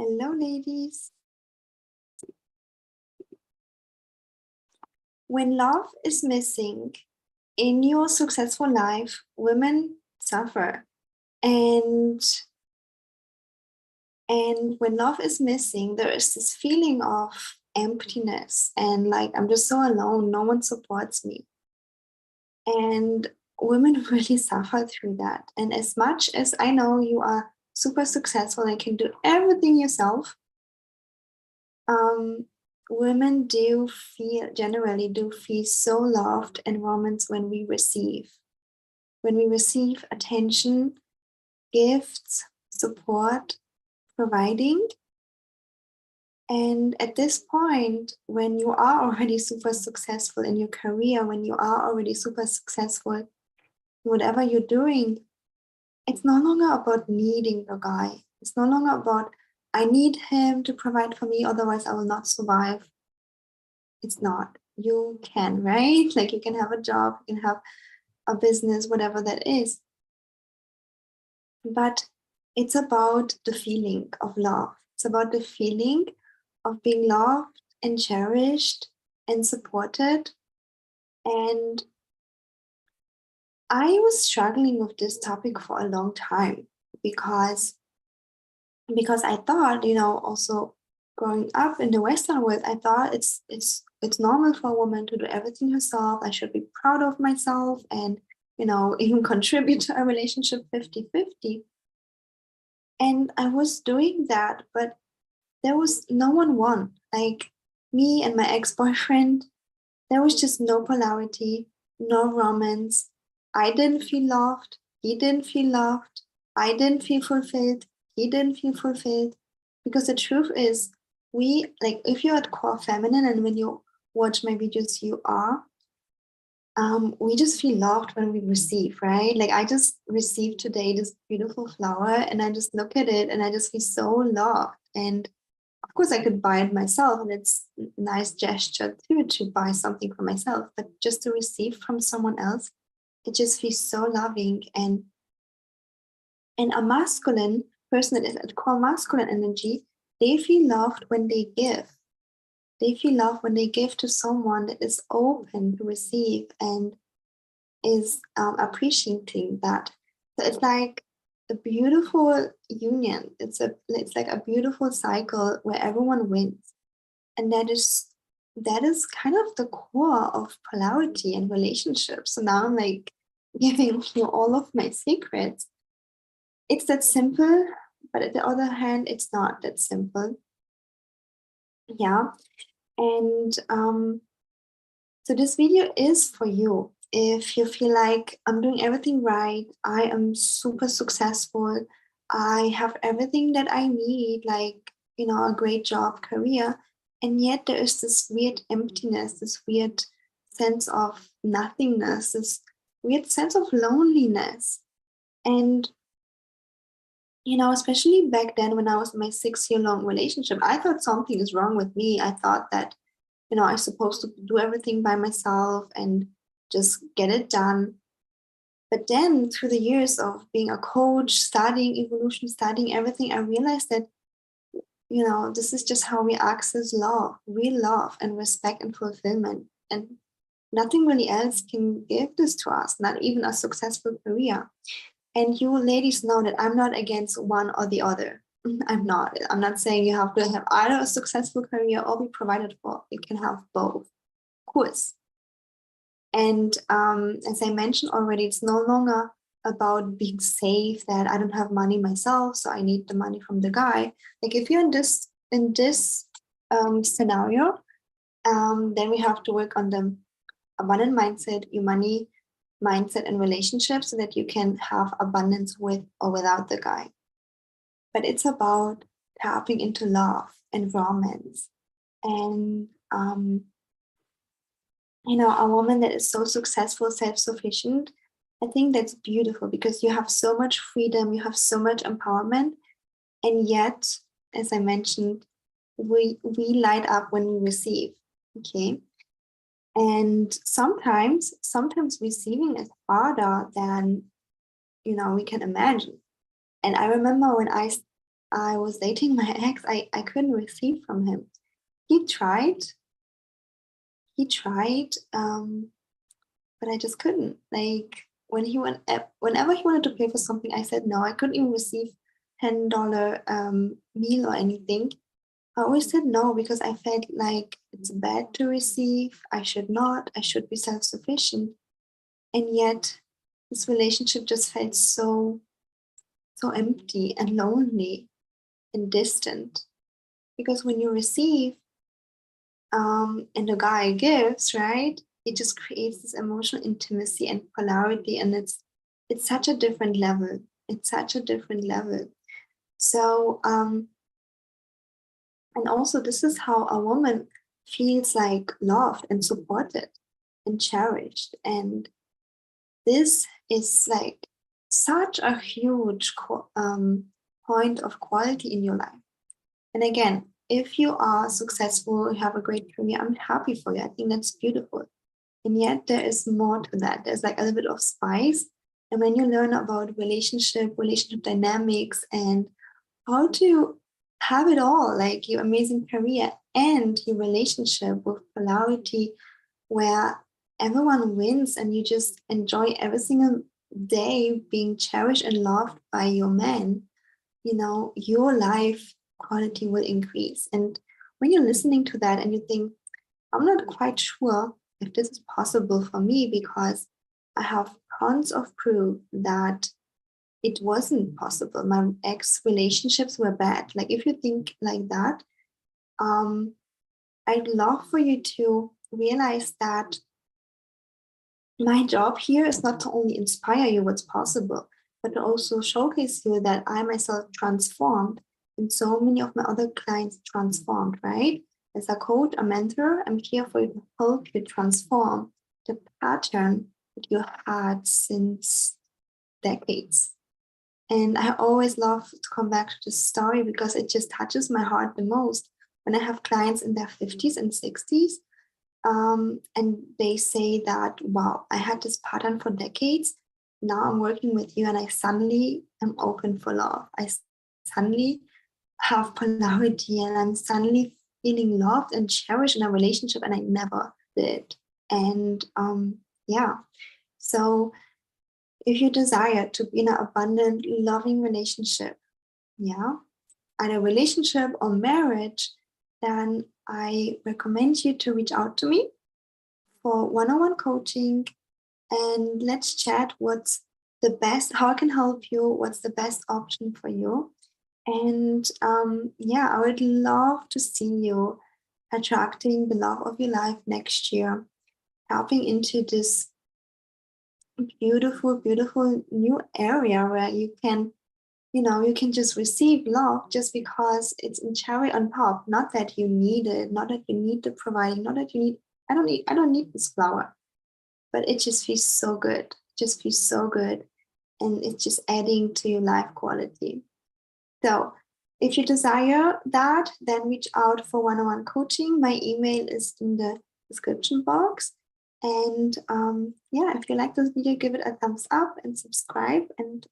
Hello, ladies. When love is missing in your successful life, women suffer. And when love is missing, there is this feeling of emptiness and like I'm just so alone, no one supports me. And women really suffer through that. And as much as I know you are super successful and can do everything yourself, women generally do feel so loved in romance when we receive attention, gifts, support, providing. And at this point, when you are already super successful in your career, when you are already super successful in whatever you're doing, it's no longer about needing the guy. It's no longer about, I need him to provide for me, otherwise I will not survive. It's not. You can, right? Like you can have a job, you can have a business, whatever that is. But it's about the feeling of love. It's about the feeling of being loved and cherished and supported. And I was struggling with this topic for a long time because I thought, also growing up in the Western world, I thought it's normal for a woman to do everything herself. I should be proud of myself and, even contribute to a relationship 50-50. And I was doing that, but there was no one won. Like me and my ex-boyfriend, there was just no polarity, no romance. I didn't feel loved. He didn't feel loved. I didn't feel fulfilled. He didn't feel fulfilled. Because the truth is, if you're at core feminine and when you watch my videos, you are, we just feel loved when we receive, right? Like I just received today this beautiful flower and I just look at it and I just feel so loved. And of course I could buy it myself and it's a nice gesture too to buy something for myself, but just to receive from someone else, it just feels so loving. And a masculine person that is at core masculine energy, they feel loved when they give. They feel loved when they give to someone that is open to receive and is appreciating that. So it's like a beautiful union. It's like a beautiful cycle where everyone wins, and that is kind of the core of polarity and relationships. So now I'm like giving you all of my secrets. It's that simple, but at the other hand, it's not that simple. Yeah. And so this video is for you. If you feel like I'm doing everything right, I am super successful, I have everything that I need, like, a great job, career, and yet there is this weird emptiness, this weird sense of nothingness, this weird sense of loneliness. And especially back then when I was in my 6-year-long relationship, I thought something is wrong with me. I thought that, I'm supposed to do everything by myself and just get it done. But then through the years of being a coach, studying evolution, studying everything, I realized that, this is just how we access love, real love and respect and fulfillment. And nothing really else can give this to us, not even a successful career. And you ladies know that I'm not against one or the other. I'm not saying you have to have either a successful career or be provided for. You can have both, of course. And as I mentioned already, it's no longer about being safe, that I don't have money myself, so I need the money from the guy. Like if you're in this scenario, then we have to work on the abundant mindset, your money mindset and relationships, so that you can have abundance with or without the guy. But it's about tapping into love and romance. And a woman that is so successful, self-sufficient, I think that's beautiful because you have so much freedom, you have so much empowerment, and yet, as I mentioned, we light up when we receive. Okay. And sometimes receiving is harder than we can imagine. And I remember when I I was dating my ex, I couldn't receive from him. He tried, but I just couldn't. Like whenever he wanted to pay for something, I said no. I couldn't even receive $10 meal or anything. I always said no because I felt like it's bad to receive. I should not. I should be self-sufficient. And yet, this relationship just felt so empty and lonely and distant. Because when you receive, and the guy gives, right? It just creates this emotional intimacy and polarity, and it's such a different level. It's such a different level. So, and also this is how a woman feels like loved and supported and cherished. And this is like such a huge point of quality in your life. And again, if you are successful, you have a great career, I'm happy for you. I think that's beautiful. And yet there is more to that. There's like a little bit of spice. And when you learn about relationship dynamics, and how to have it all, like your amazing career and your relationship with polarity, where everyone wins and you just enjoy every single day being cherished and loved by your man, your life quality will increase. And when you're listening to that and you think, I'm not quite sure if this is possible for me because I have tons of proof that it wasn't possible. My ex relationships were bad. Like if you think like that, I'd love for you to realize that my job here is not to only inspire you what's possible, but to also showcase you that I myself transformed and so many of my other clients transformed, right? As a coach, a mentor, I'm here for you to help you transform the pattern that you had since decades. And I always love to come back to this story because it just touches my heart the most when I have clients in their 50s and 60s. And they say that, wow, I had this pattern for decades. Now I'm working with you and I suddenly am open for love. I suddenly have polarity and I'm suddenly feeling loved and cherished in a relationship, and I never did. And yeah, so if you desire to be in an abundant, loving relationship, yeah, either relationship or marriage, then I recommend you to reach out to me for one-on-one coaching, and let's chat what's the best, how I can help you, what's the best option for you. And yeah, I would love to see you attracting the love of your life next year, tapping into this beautiful, beautiful new area where you can, you can just receive love just because it's in cherry on top. Not that you need it, not that you need the providing, not that you need, I don't need this flower, but it just feels so good. Just feels so good. And it's just adding to your life quality. So if you desire that, then reach out for one-on-one coaching. My email is in the description box. And yeah, if you like this video, give it a thumbs up and subscribe. And